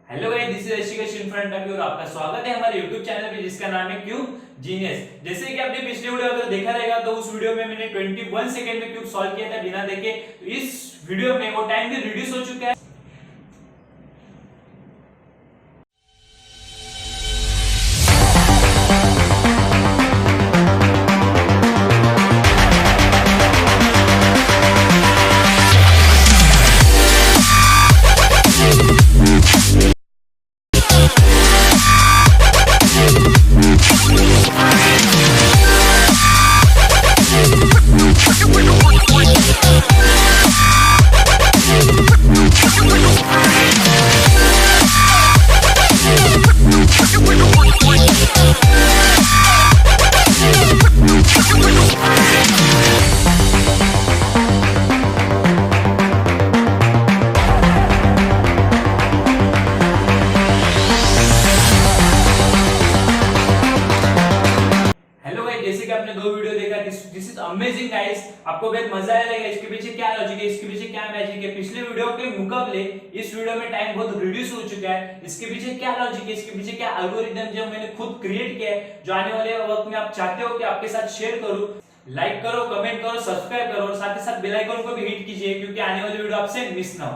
Hello guys, this is Ashikesh in front of you और आपका स्वागत है हमारे YouTube चैनल पे जिसका नाम है क्यूब जीनियस। जैसे कि आपने पिछले वीडियो अगर देखा रहेगा तो उस वीडियो में मैंने 21 सेकंड में क्यूब सॉल्व किया था बिना देखे। तो इस वीडियो में वो टाइम भी रिड्यूस हो चुका है। जैसे कि आपने दो वीडियो देखा, दिस इज अमेजिंग गाइस। आपको बहुत मजा आएगा। इसके पीछे क्या लॉजिक है, इसके पीछे क्या मैजिक है, पिछले वीडियो के मुकाबले इस वीडियो में टाइम बहुत रिड्यूस हो चुका है। इसके पीछे क्या लॉजिक है, इसके पीछे क्या एल्गोरिथम जो मैंने खुद क्रिएट किया है, जो आने वाले वक्त में आप चाहते हो कि आपके साथ शेयर करूं। लाइक करो, कमेंट करो, सब्सक्राइब करो और साथ ही साथ बेल आइकन को भी हिट कीजिए क्योंकि आने वाली वीडियो आपसे मिस ना हो।